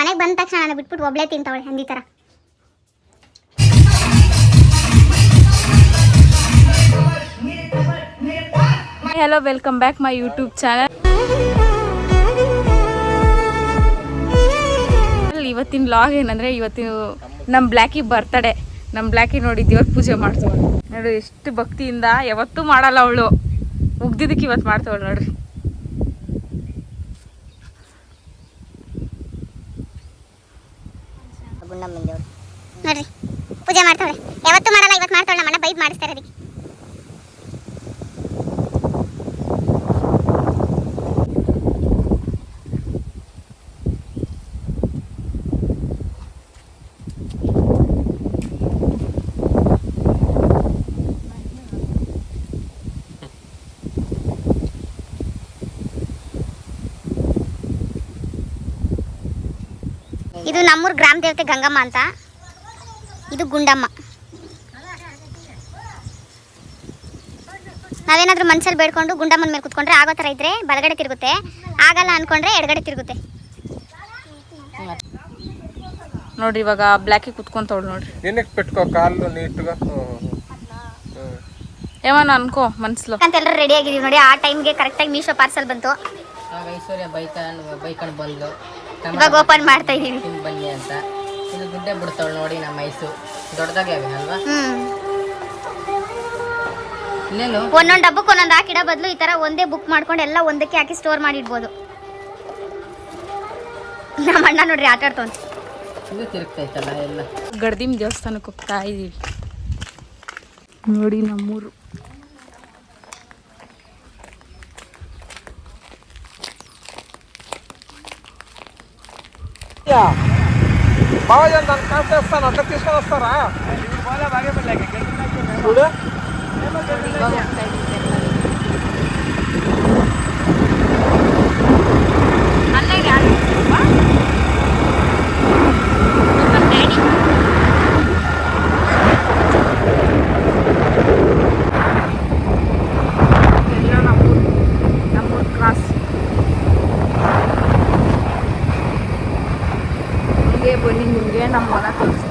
ಮನೆಗೆ ಬಂದ ತಕ್ಷಣ ನಾನು ಬಿಟ್ಬಿಟ್ಟು ಒಬ್ಳೆ ತಿಂತಾವಳೆ ಹಂದಿ ಥರ. Hello, welcome back my YouTube channel. ಇವತ್ತಿನ ವ್ಲಾಗ್ ಏನಂದರೆ, ಇವತ್ತಿನ ನಮ್ಮ ಬ್ಲ್ಯಾಕಿ ಬರ್ತಡೇ. ನಮ್ಮ ಬ್ಲ್ಯಾಕಿ ನೋಡಿ ದೇವ್ರ ಪೂಜೆ ಮಾಡ್ತಾವಳು ನೋಡಿ, ಎಷ್ಟು ಭಕ್ತಿಯಿಂದ. ಯಾವತ್ತೂ ಮಾಡಲ್ಲ ಅವಳು, ಉಗ್ದಿದ್ದಕ್ಕೆ ಇವತ್ತು ಮಾಡ್ತಾವಳು ನೋಡ್ರಿ. ನೋಡ್ರಿ ಪೂಜೆ ಮಾಡ್ತಾವಳೆ, ಯಾವತ್ತೂ ಮಾಡಲ್ಲ, ಇವತ್ತು ಮಾಡ್ತಾವಳೆ. ನಮ್ಮ ಅಣ್ಣ ಬೈದ್ ಮಾಡಿಸ್ತಾರೆ ಅದಕ್ಕೆ. ಇದು ನಮ್ಮೂರು ಗ್ರಾಮ ದೇವತೆ ಗಂಗಮ್ಮ ಅಂತ. ಇದು ಗುಂಡಮ್ಮ. ನಾವೇನಾದ್ರೂ ಮನ್ಸಲ್ಲಿ ಬೇಡ್ಕೊಂಡು ಗುಂಡಮ್ಮನ ಮೇಲೆ ಕುತ್ಕೊಂಡ್ರೆ ಆಗೋ ಥರ ಇದ್ರೆ ಬಲಗಡೆ ತಿರುಗುತ್ತೆ, ಆಗಲ್ಲ ಅನ್ಕೊಂಡ್ರೆ ಎಡಗಡೆ ತಿರುಗುತ್ತೆ ನೋಡ್ರಿ. ಇವಾಗ ಬ್ಲ್ಯಾಕಿ ಕುತ್ಕೊಂತವಳು ನೋಡ್ರಿ. ಏಮನ ಅನ್ಕೋ ಮನ್ಸ್ಲು ಅಂತ ಎಲ್ಲರೂ ರೆಡಿ ಆಗಿದೀವಿ ನೋಡಿ. ಆ ಟೈಮ್ಗೆ ಕರೆಕ್ಟಾಗಿ ಮೀಶೋ ಪಾರ್ಸಲ್ ಬಂತು. ಐಶ್ವರ್ಯ ಬೈಕಂಡ್ ಬಂದು ಇವಾಗ ಓಪನ್ ಮಾಡ್ತಾ ಇದೀವಿ ಬನ್ನಿ ಅಂತ. ಇದು ಗುಡ್ಡೆ ಬಿಡ್ತಾವಳು ನೋಡಿ, ನಮ್ಮ ಐಸು ದೊಡ್ಡದಾಗೆ ಅಲ್ವಾ. ಇನ್ನೇನು ಒಂದೊಂದು ಡಬ್ಬಕ್ಕೆ ಒಂದೊಂದು ಹಾಕಿಡೋ ಬದಲು ಈ ತರ ಒಂದೇ ಬುಕ್ ಮಾಡ್ಕೊಂಡು ಎಲ್ಲ ಒಂದಕ್ಕೆ ಹಾಕಿ ಸ್ಟೋರ್ ಮಾಡಿಡ್ಬೋದು. ನಮ್ಮ ಅಣ್ಣ ನೋಡ್ರಿ ಆಟ ಆಡ್ತಾವ. ಇದು ತಿರುಗ್ತೈತಲ್ಲ ಎಲ್ಲ. ಗಡ್ದಿಮ್ ದೇವಸ್ಥಾನಕ್ಕೆ ಹೋಗ್ತಾ ಇದೀವಿ ನೋಡಿ. ನಮ್ಮೂರು తీసుకొని వస్తారా? ಬನ್ನಿ, ನಿಮಗೆ ನಮ್ಮ ಹೊಲ ತೋರಿಸ್ತೀವಿ.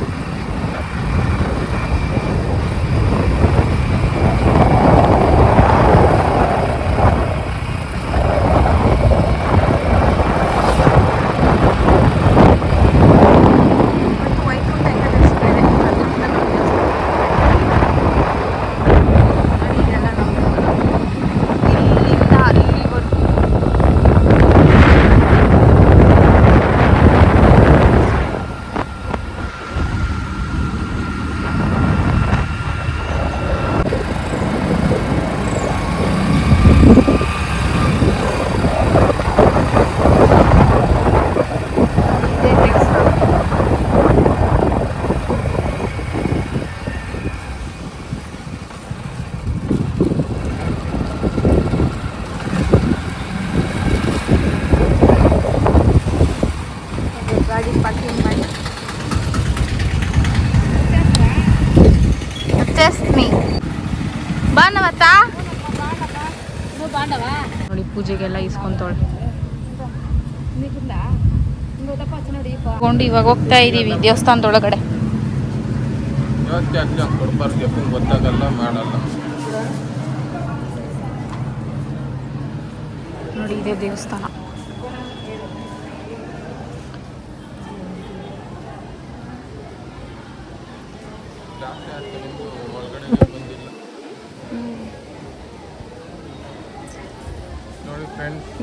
ನೋಡಿ ಪೂಜೆಗೆಲ್ಲ ಇಸ್ಕೊಂತವಳೆ. ಇವಾಗ ಹೋಗ್ತಾ ಇದೀವಿ ದೇವಸ್ಥಾನದೊಳಗಡೆ. ನೋಡಿ ಇದೇ ದೇವಸ್ಥಾನ.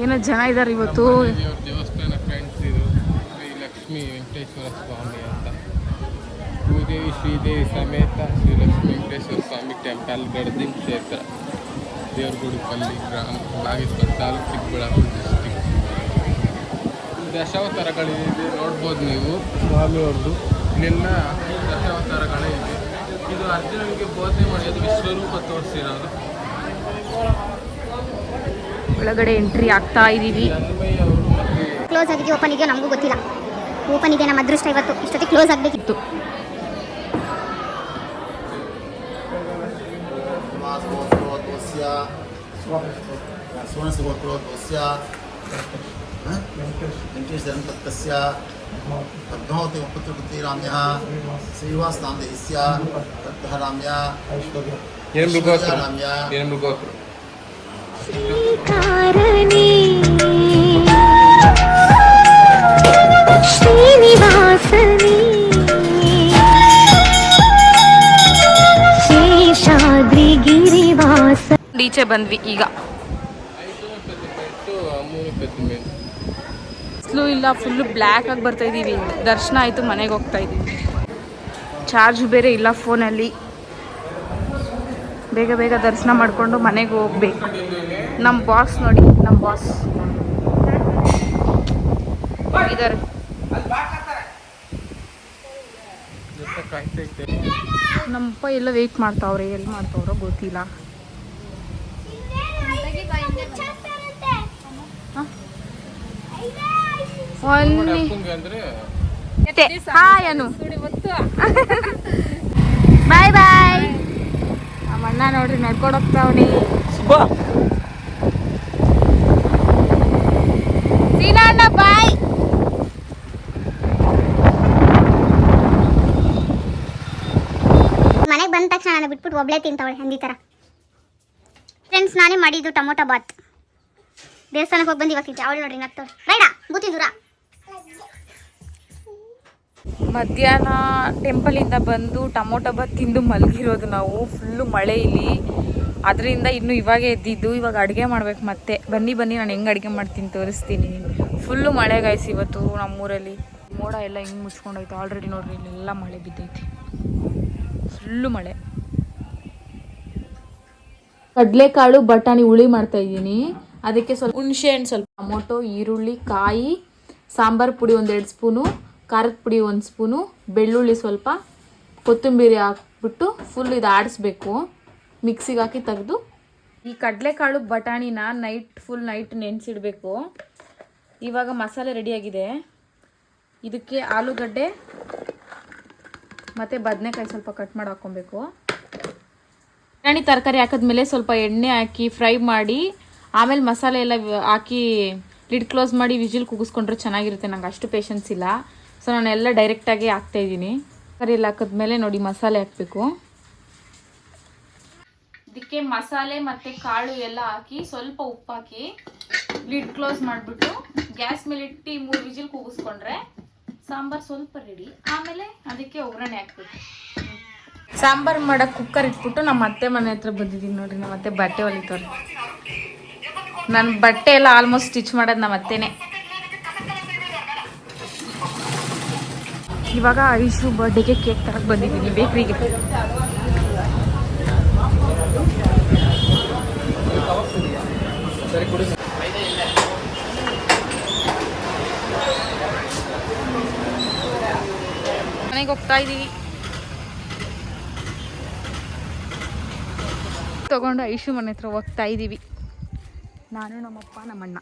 ಏನೋ ಜನ ಇದ್ದಾರೆ ಇವತ್ತು. ದೇವಸ್ಥಾನ ಫ್ರೆಂಡ್ಸ್, ಇದು ಶ್ರೀ ಲಕ್ಷ್ಮೀ ವೆಂಕಟೇಶ್ವರ ಸ್ವಾಮಿ ಅಂತ. ಭೂದೇವಿ ಶ್ರೀದೇವಿ ಸಮೇತ ಶ್ರೀ ಲಕ್ಷ್ಮೀ ವೆಂಕಟೇಶ್ವರ ಸ್ವಾಮಿ ಟೆಂಪಲ್, ಗಡ್ದಿಂ ಕ್ಷೇತ್ರ, ದೇವರಗುಡಿಪಲ್ಲಿ ಗ್ರಾಮ, ಬಾಗೇಶ್ವರ ತಾಲೂಕು, ಚಿಕ್ಕಬಳ್ಳಾಪುರ ಡಿಸ್ಟಿಕ್. ದಶಾವತಾರಗಳಿದೆ ನೋಡ್ಬೋದು ನೀವು ಸ್ವಾಮಿಯವ್ರದ್ದು. ಇಲ್ಲೆಲ್ಲ ದಶಾವತಾರಗಳೇ ಇದೆ. ಇದು ಅರ್ಜುನನಿಗೆ ಬೋಧನೆ ಮಾಡೋದು ವಿಶ್ವರೂಪ ತೋರಿಸಿರೋದು. ಒಳಗಡೆ ಎಂಟ್ರಿ ಆಗ್ತಾ ಇದೀವಿ. ಕ್ಲೋಸ್ ಆಗಿದೆಯೋ ಓಪನ್ ಇದೆಯೋ ನಮಗೂ ಗೊತ್ತಿಲ್ಲ. ಓಪನ್ ಇದೆ, ನಮ್ಮ ಅದೃಷ್ಟ ಇವತ್ತು. ಇಷ್ಟೊತ್ತಿಗೆ ಕ್ಲೋಸ್ ಆಗಬೇಕಿತ್ತು. पद्मावती पुत्रपुत्रीराम्यः श्रीनिवासनामधेयस्य तद्धराम्य राम्य ಶ್ರೀನಿವಾಸನಿ ಶೇಷಾದ್ರಿ ಗಿರಿವಾಸ. ಈಚೆ ಬಂದ್ವಿ ಈಗ. ಸ್ಲೂ ಇಲ್ಲ, ಫುಲ್ಲು ಬ್ಲ್ಯಾಕ್ ಆಗಿ ಬರ್ತಾ ಇದ್ದೀವಿ. ದರ್ಶನ ಆಯಿತು, ಮನೆಗೆ ಹೋಗ್ತಾ ಇದ್ದೀವಿ. ಚಾರ್ಜ್ ಬೇರೆ ಇಲ್ಲ ಫೋನಲ್ಲಿ. ಬೇಗ ಬೇಗ ದರ್ಶನ ಮಾಡಿಕೊಂಡು ಮನೆಗೆ ಹೋಗ್ಬೇಕು. ನಮ್ಮ ಬಾಸ್ ನೋಡಿ, ನಮ್ಮ ಬಾಸ್ ಇದ್ದಾರೆ. ನಮ್ಮಪ್ಪ ಎಲ್ಲ ವೆಯ್ಟ್ ಮಾಡ್ತಾವ್ರೆ, ಎಲ್ಲಿ ಮಾಡ್ತಾವ್ರೋ ಗೊತ್ತಿಲ್ಲ. ಹಾಯ್ ಅನು, ಬಾಯ್ ಬಾಯ್. ನಮ್ಮ ಅಣ್ಣ ನೋಡ್ರಿ ನಡ್ಕೊಂಡು ಹೋಗ್ತಾವ್ನಿ. ಸೀನಾ ಅಣ್ಣ ಬಾಯ್. ಮನೆಗೆ ಬಂದ ತಕ್ಷಣ ನಾನು ಬಿಟ್ಬಿಟ್ಟು ಒಬ್ಳೆ ತಿಂತಾವಳೆ ಹಂದಿ ಥರ. ಫ್ರೆಂಡ್ಸ್, ನಾನೇ ಮಾಡಿದ್ದು ಟೊಮೊಟೊ ಬಾತ್. ದೇವಸ್ಥಾನಕ್ಕೆ ಹೋಗಿ ಬಂದು ಇವಾಗ ತಿಂತೆ. ಅವಳು ನೋಡ್ರಿ ನಗ್ತಾವಳೆ. ರೈಡಾ ಬೂತಿ ದೂರ. ಮಧ್ಯಾಹ್ನ ಟೆಂಪಲಿಂದ ಬಂದು ಟೊಮೊಟೊ ಬಾತ್ ತಿಂದು ಮಲಗಿರೋದು ನಾವು. ಫುಲ್ಲು ಮಳೆ ಇಲ್ಲಿ, ಅದರಿಂದ ಇನ್ನೂ ಇವಾಗೆ ಎದ್ದಿದ್ದು. ಇವಾಗ ಅಡುಗೆ ಮಾಡ್ಬೇಕು ಮತ್ತೆ. ಬನ್ನಿ ನಾನು ಹೆಂಗೆ ಅಡುಗೆ ಮಾಡ್ತೀನಿ ತೋರಿಸ್ತೀನಿ. ಫುಲ್ಲು ಮಳೆ ಗಾಯ್ಸ್ ಇವತ್ತು ನಮ್ಮೂರಲ್ಲಿ. ಮೋಡ ಎಲ್ಲ ಹಿಂಗೆ ಮುಚ್ಕೊಂಡೈತೆ. ಆಲ್ರೆಡಿ ನೋಡ್ರಿ ಇಲ್ಲೆಲ್ಲ ಮಳೆ ಬಿದ್ದೈತಿ, ಫುಲ್ಲು ಮಳೆ. ಕಡಲೆಕಾಳು ಬಟಾಣಿ ಹುಳಿ ಮಾಡ್ತಾ ಇದ್ದೀನಿ. ಅದಕ್ಕೆ ಸ್ವಲ್ಪ ಹುಣಸೆ ಹಣ್ಣು, ಸ್ವಲ್ಪ ಟೊಮೊಟೊ, ಈರುಳ್ಳಿ, ಕಾಯಿ, ಸಾಂಬಾರು ಪುಡಿ 1-2 ಸ್ಪೂನು, ಖಾರದ ಪುಡಿ 1 ಸ್ಪೂನು, ಬೆಳ್ಳುಳ್ಳಿ ಸ್ವಲ್ಪ, ಕೊತ್ತಂಬರಿ ಹಾಕ್ಬಿಟ್ಟು ಫುಲ್ ಇದು ಆಡಿಸ್ಬೇಕು. ಮಿಕ್ಸಿಗೆ ಹಾಕಿ ತೆಗೆದು ಈ ಕಡಲೆಕಾಳು ಬಟಾಣಿನ ಫುಲ್ ನೈಟ್ ನೆನೆಸಿಡಬೇಕು. ಇವಾಗ ಮಸಾಲೆ ರೆಡಿಯಾಗಿದೆ. ಇದಕ್ಕೆ ಆಲೂಗಡ್ಡೆ ಮತ್ತು ಬದನೆಕಾಯಿ ಸ್ವಲ್ಪ ಕಟ್ ಮಾಡಿ ಹಾಕ್ಕೊಬೇಕು. ಬಟಾಣಿ ತರಕಾರಿ ಹಾಕಿದ್ಮೇಲೆ ಸ್ವಲ್ಪ ಎಣ್ಣೆ ಹಾಕಿ ಫ್ರೈ ಮಾಡಿ, ಆಮೇಲೆ ಮಸಾಲೆ ಎಲ್ಲ ಹಾಕಿ ಲಿಡ್ ಕ್ಲೋಸ್ ಮಾಡಿ ವಿಜಿಲ್ ಕೂಗಿಸ್ಕೊಂಡ್ರೆ ಚೆನ್ನಾಗಿರುತ್ತೆ. ನಂಗೆ ಅಷ್ಟು ಪೇಷನ್ಸ್ ಇಲ್ಲ, ಸೊ ನಾನೆಲ್ಲ ಡೈರೆಕ್ಟಾಗಿ ಹಾಕ್ತಾಯಿದ್ದೀನಿ. ತರಕಾರಿ ಎಲ್ಲ ಹಾಕಿದ್ಮೇಲೆ ನೋಡಿ ಮಸಾಲೆ ಹಾಕಬೇಕು. ಇದಕ್ಕೆ ಮಸಾಲೆ ಮತ್ತು ಕಾಳು ಎಲ್ಲ ಹಾಕಿ ಸ್ವಲ್ಪ ಉಪ್ಪು ಹಾಕಿ ಲಿಡ್ ಕ್ಲೋಸ್ ಮಾಡಿಬಿಟ್ಟು ಗ್ಯಾಸ್ ಮೇಲೆ ಇಟ್ಟು 3 ವಿಜಿಲ್ ಕೂಗಿಸ್ಕೊಂಡ್ರೆ ಸಾಂಬಾರು ಸ್ವಲ್ಪ ರೆಡಿ. ಆಮೇಲೆ ಅದಕ್ಕೆ ಒಗ್ಗರಣೆ ಹಾಕ್ಬೇಕು. ಸಾಂಬಾರು ಮಾಡೋಕ್ಕೆ ಕುಕ್ಕರ್ ಇಟ್ಬಿಟ್ಟು ನಮ್ಮ ಅತ್ತೆ ಮನೆ ಹತ್ರ ಬಂದಿದ್ದೀನಿ ನೋಡ್ರಿ. ನಮ್ಮ ಅತ್ತೆ ಬಟ್ಟೆ ಹೊಲಿತವ್ರೆ. ನನ್ನ ಬಟ್ಟೆ ಎಲ್ಲ ಆಲ್ಮೋಸ್ಟ್ ಸ್ಟಿಚ್ ಮಾಡೋದು ನಮ್ಮ ಅತ್ತೆನೇ. ಇವಾಗ ಐಶು ಬರ್ಡೇಗೆ ಕೇಕ್ ತರಕ್ಕೆ ಬಂದಿದ್ದೀನಿ ಬೇಕ್ರಿಗೆ. ಮನೆಗೆ ಹೋಗ್ತಾ ಇದ್ದೀವಿ. ತಗೊಂಡು ಐಶು ಮನೆ ಹತ್ರ ಹೋಗ್ತಾ ಇದ್ದೀವಿ. ನಾನು, ನಮ್ಮಪ್ಪ, ನಮ್ಮಣ್ಣ.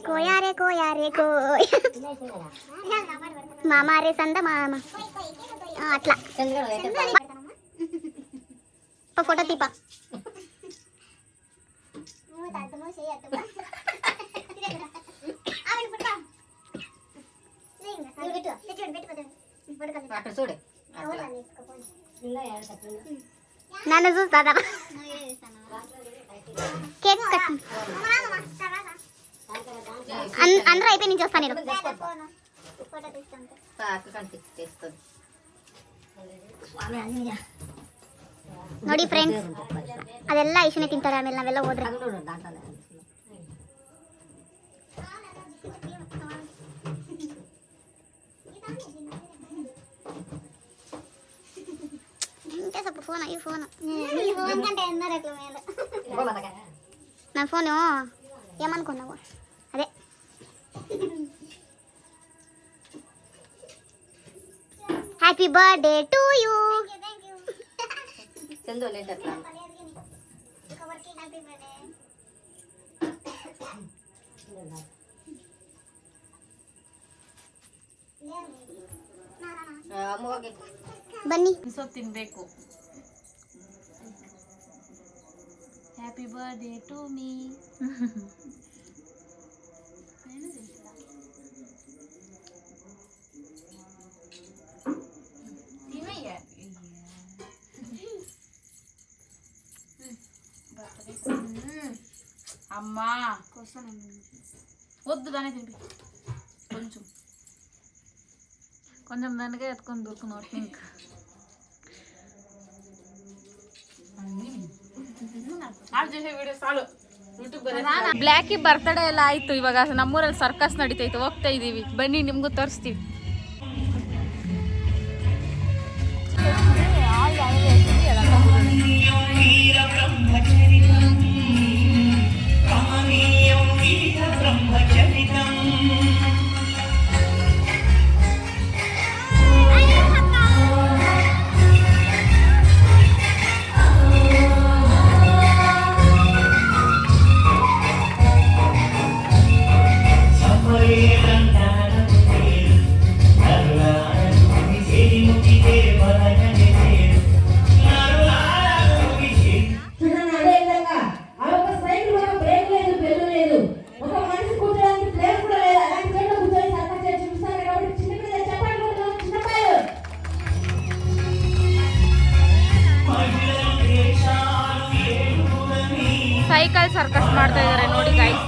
ಕೋಯಾರೆ ಕೋಯಾರೆ ಕೋಯ ಮಾಮಾರೆ ಸಂದ ಮಾಮ ಅಟ್ಲ ಫೋಟೋ ತೀಪ ನಾನು ಜ್ಯೂಸ್ ದಾದಾ ಕೇಕ್ ಕಟ್ అందరూ అయిపోయి నేను చూస్తాను నేను సాకు కనిపిస్తుంది. ನೋಡಿ ಫ್ರೆಂಡ್ಸ್, ಅದೆಲ್ಲ ಐಶನೇ ತಿಂತಾರೆ, ಆಮೇಲೆ ನಾವೆಲ್ಲ ಹೋದ್ರೆ ఇంకే ಸ್ವಲ್ಪ ఫోన్ ఈ ఫోన్ నా ఫోను ఏమనుకున్నావు అదే happy birthday to you. Chandu later ಬನ್ನಿ. ಸೊ ತಿನ್ಬೇಕು. Happy birthday to me. అమ్మా వద్దు, దానే తింపి కొంచెం కొంచెం దానికే ఎత్తుకొని దొరుకున్నావు ఇంకా. ಬ್ಲ್ಯಾಕಿ ಬರ್ತ್ಡೇ ಎಲ್ಲ ಆಯ್ತು. ಇವಾಗ ನಮ್ಮೂರಲ್ಲಿ ಸರ್ಕಸ್ ನಡೀತೈತೆ, ಹೋಗ್ತಾ ಇದೀವಿ, ಬನ್ನಿ ನಿಮ್ಗೂ ತೋರಿಸ್ತೀವಿ. ಸೈಕಲ್ ಸರ್ಕಸ್ ಮಾಡ್ತಾ ಇದ್ದಾರೆ ನೋಡಿ ಗೈಸ್.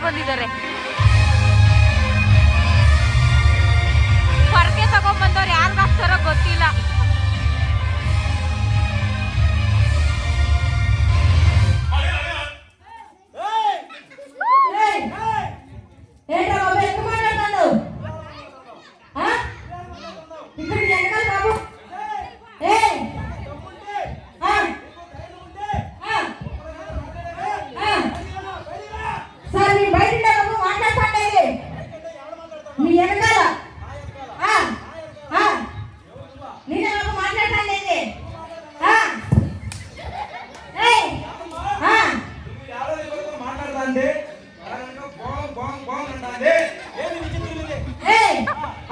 ಬಂದಿದ್ದಾರೆ, ಹೊರಗೆ ತಗೊಂಡ್ಬಂದವ್ರು ಯಾರಿಗಾಗ್ತಾರೋ ಗೊತ್ತಿಲ್ಲ.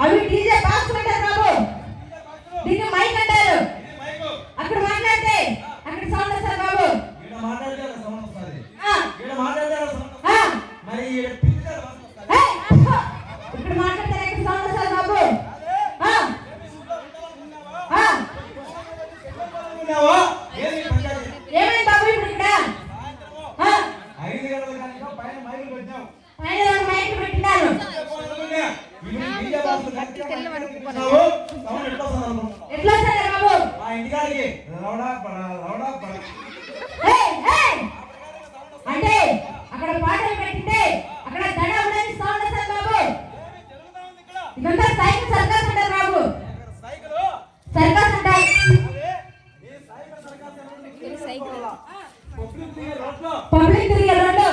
అవి డీజే బాక్స్ పెట్టారు బాబు, దీన్ని మైక్ అంటారు. అక్కడ మాట్లాడితే అక్కడ సౌండ్ వస్తుంది బాబు. ఇక్కడ మాట్లాడితే సౌండ్ వస్తుంది. ఇక్కడ మాట్లాడితే మరి ఇక్కడ మాట్లాడితే అక్కడ సౌండ్ వస్తుంది బాబు. ఏమైంది బాబు ఇప్పుడు ఇక్కడ? 5 గంటల కనుక పైన మైక్ పెట్టాం, పైన మైక్ పెట్టినారు. ఎట్లా సరే బాబు అంటే అక్కడ పాటలు పెట్టితే అక్కడ దడ ఉండని సౌండ్ వస్తుంది బాబు. ఇదంతా సైకిల్ సర్కస్ అంటారు బాబు, సర్కస్ అంటారు. పబ్లిక్ తిరిగే రోడ్డు,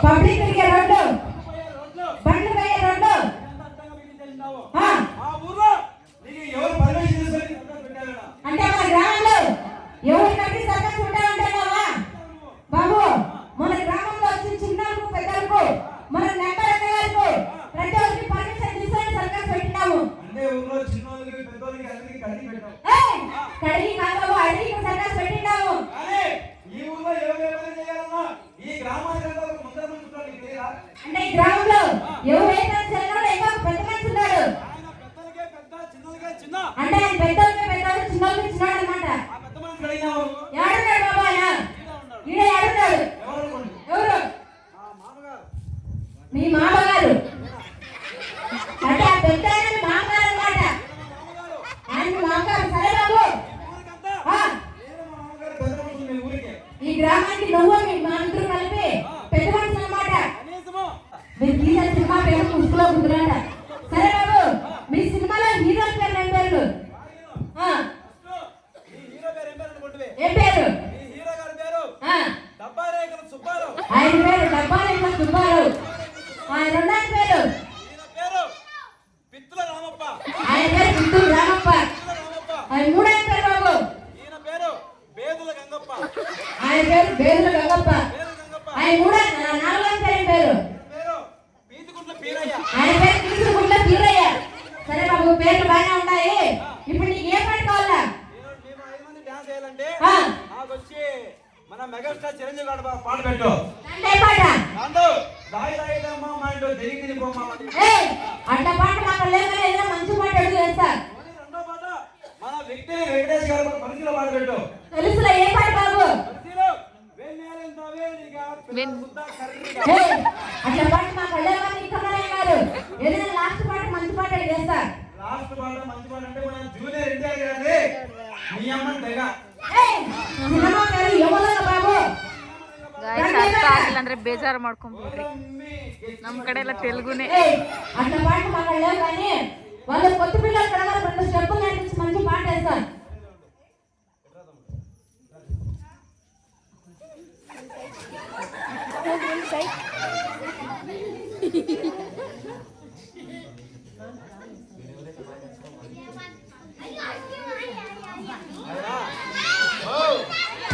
పబ్లిక్ తిరిగే రోడ్డు, బండ్లు పోయే రోడ్డు. సుబ్బారావు. ఆయన రెండో ఆయన పేరు ఆయన పేరు పిత్తుల రామప్ప. ఆయన మూడో ఆయన పేరు బాబు ఆయన పేరు బేదుల గంగప్ప. ఆయన నాలుగో ఆయన పేరు ఆయన పేరు పీతుగుంట్ల పీరయ్య. సరే బాబు, పేర్లు బాగానే ఉన్నాయి. ఇప్పుడు నీకు ఏ పాట కావాలా? మన మెగాస్టార్ చిరంజీవి గారు పాట పెట్టు. అంటే పాట అట్ట పాట మాకు లేదు. ఏదైనా మంచి పాట అడుగు వేస్తా. రెండో పాట మన వ్యక్తి వెంకటేష్ గారు పరిధిలో పాట పెట్టు. తెలుసులే, ఏ పాట బాబు? అట్లా పాట మాకు లేదు. గారు ఏదైనా లాస్ట్ పాట మంచి పాట అడిగి వేస్తా. లాస్ట్ పాట మంచి పాట అంటే మన జూనియర్ ఎన్టీఆర్ గారి మీ అమ్మ తెగ ಸಿನಿಮಾ ಬೇರೆ ಯಮಲನ ಬಾಬು. ಅರ್ಥ ಆಗಿಲ್ಲ ಅಂದ್ರೆ ಬೇಜಾರು ಮಾಡ್ಕೊಂಡ್ಬಿಡ್ರಿ. ನಮ್ಮ ಕಡೆ ಎಲ್ಲ ತೆಲುಗುನೇ. అట్ట పాట మాట్లాడలే కానీ వాళ్ళు కొత్త పిల్లలు కడగా రెండు స్టెప్పులు నేర్పించి మంచి పాట వేస్తారు.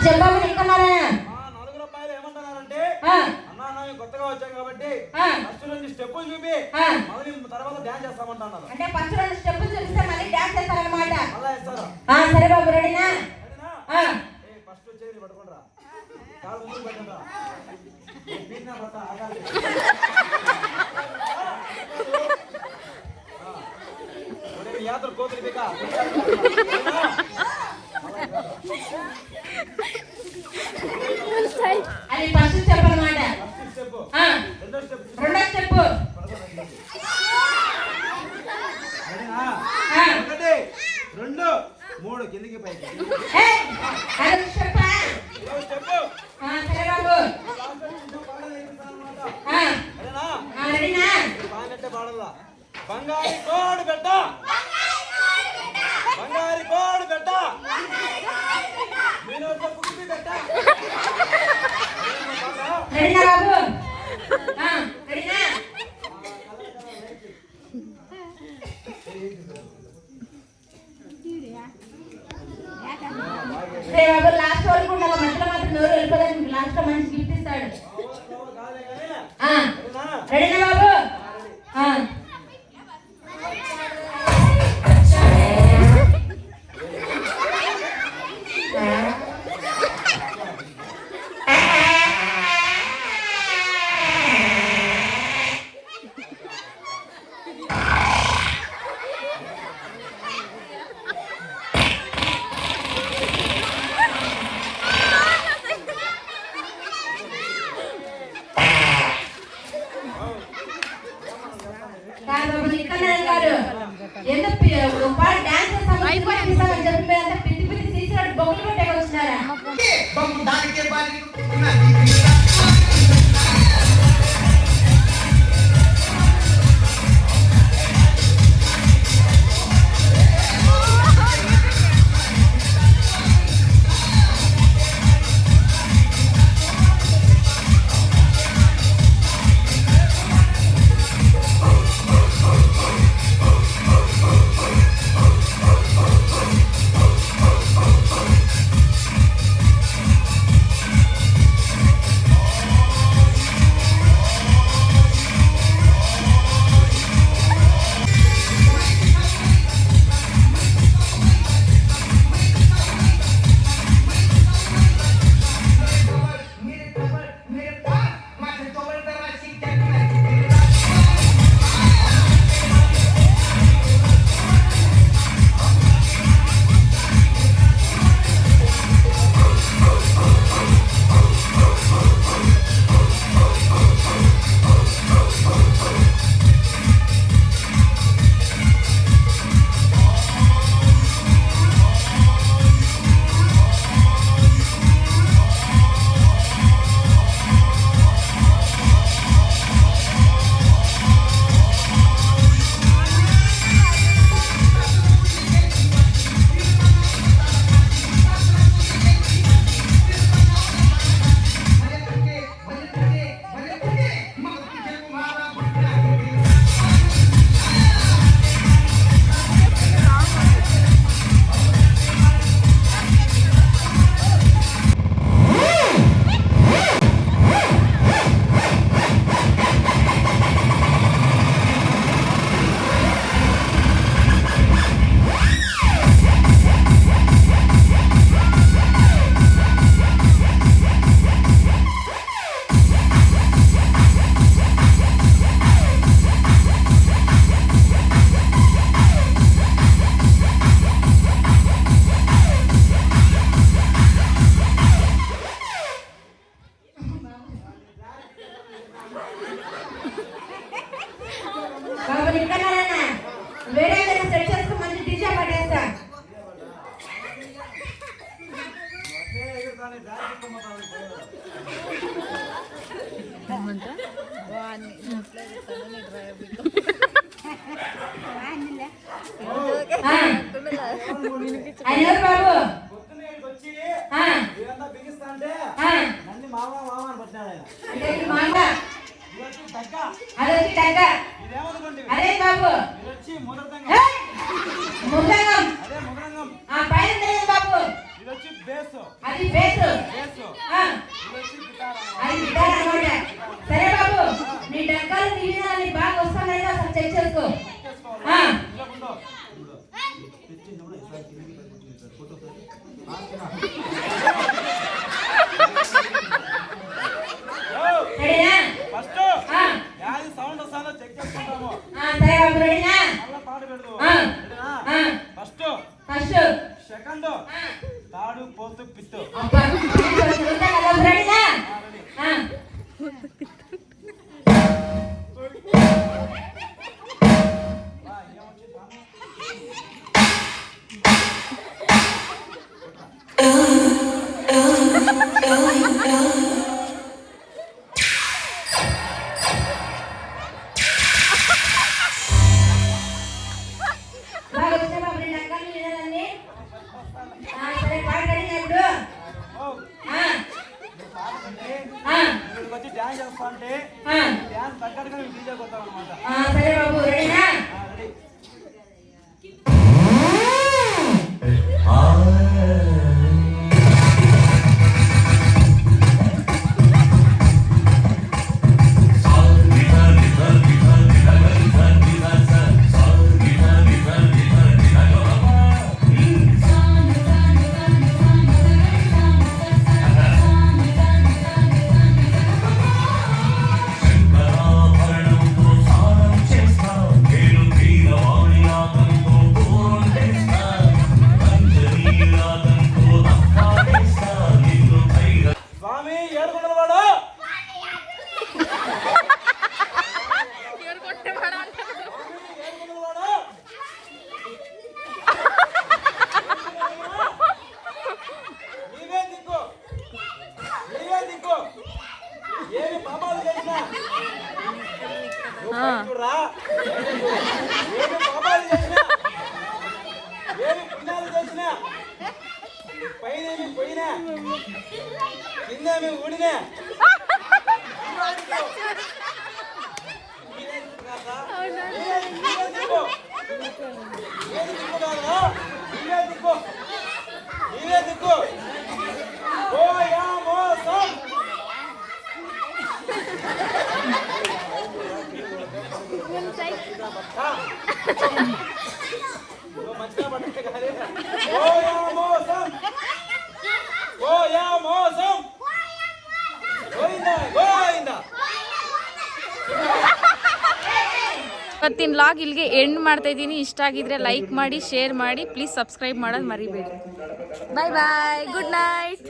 చెప్పాము ఇంకన్నారా? నలుగురు అబ్బాయిలు ఏమంటున్నారంటే అన్నా మేము కొత్తగా వచ్చాం కాబట్టి ఫస్ట్ నుంచి స్టెప్పులు చూపి మళ్ళీ తర్వాత డాన్స్ చేస్తామంటున్నారు. అంటే ఫస్ట్ రెండు స్టెప్పులు చూపిస్తే మళ్ళీ డాన్స్ చేస్తారన్నమాట. అలా చేస్తారా? సరే బాబు, రెడీనా? ఫస్ట్ వచ్చేది పట్టుకుంటారా, కాలు ముందు పెట్టండి. పీనా పట్ట ఆగాలి. యాత్ర కోతులు బేకా అది ఫస్ట్ స్టెప్ అన్నమాట. రెండో స్టెప్. ఒకటి రెండు మూడు కిందికి పైకి. స్టెప్. సరే బాబు, రెడీనా? పానట్టే పాడల్లా. బంగారి కోడి పెట్ట, బంగారి కోడి పెట్ట, నేను పుట్టి పెట్ట. రెడీనా బాబు? రెడీనా? బాబు లాస్ట్ వరకు ఉండాలి. మధ్యలో మాత్రం ఎవరు వెళ్ళిపోలేదు. లాస్ట్ లో మంచి గిఫ్ట్ ఇస్తాడు. రెడీనా బాబు? ఎందుకు డాన్స్ చేస్తామని చెప్పి పిచ్చి పిచ్చి తీసినట్టు బొమ్మలు పెట్టే వచ్చినారా? బాబు నిక్కనాలన్నా వేరే ఏదైనా సెట్ చేసుకో మంచి డిజే పట్టేస్తా అయ్యో బాబు వచ్చి బిగిస్తా అంటే నన్ను మామ అని పట్టినాడు ఆయన. అంటే ఇది మాట ఇది వచ్చి దగ్గ, అదొచ్చి దగ్గ ఇదేమనుకోండి, అదే బాబు ఇది వచ్చి ముదరంగం, ముద్దంగం అదే ముదరంగం, పైన తెలియదు బాబు ఇది వచ్చి బేస్, అది బేసు బేస్, ఇది వచ్చి గిటార్ అన్నమాట. అది గిటార్ అన్నమాట. సరే బాబు నీ డక్కాలు నీ విధానాన్ని బాగా వస్తున్నాయో అసలు చెక్ చేసుకో ఇంట్లో ఉందో. రెడీనా ఫస్ట్ యాది సౌండ్ వస్తుందో చెక్ చేసుకుంటాము. సరే బాబు రెడీనా మళ్ళా పాట పెడదు. ఫస్ట్ ఫస్ట్ సెకండ్ తాడు పోతు పిత్తు. అబ్బా రెడీనా బాగా వచ్చా బాబు నీ డక్కాలు నీ విధానాన్ని సరే పాట రెడీనా ఇప్పుడు ఇక్కడికి వచ్చి డ్యాన్స్ చేస్తా అంటే డ్యాన్స్ తగ్గట్టుగా మేము డీజే కొడతాం అనమాట. సరే బాబు రెడీనా రెడీ. స్వామి ఏడుకొండలవాడు, నీవే దిక్కు, నీవే దిక్కు. ఏమి పాపాలు చేసినా నువ్వు బయటకు రా. ఏమి పాపాలు చేసినా, ఏమి పుణ్యాలు చేసినా, పైనేమి పోయినా, కిందేమి ఊడినా, నీవే దిక్కు కాదా? నీవే దిక్కు. ఏది దిక్కు కాదా? నీవే దిక్కు, నీవే దిక్కు. ఓ యా మోసం. నువ్వు మంచిగా పట్టే కానీ ఓ యా మోసం, ఓ యా మోసం, గోయిందా గోయిందా. ಇವತ್ತಿನ ಲಾಗ್ ಇಲ್ಲಿಗೆ ಎಂಡ್ ಮಾಡ್ತಾ ಇದ್ದೀನಿ. ಇಷ್ಟ ಆಗಿದ್ರೆ ಲೈಕ್ ಮಾಡಿ, ಶೇರ್ ಮಾಡಿ, ಪ್ಲೀಸ್ ಸಬ್ಸ್ಕ್ರೈಬ್ ಮಾಡೋದು ಮರಿಬೇಡಿ. ಬಾಯ್ ಬಾಯ್, ಗುಡ್ ನೈಟ್.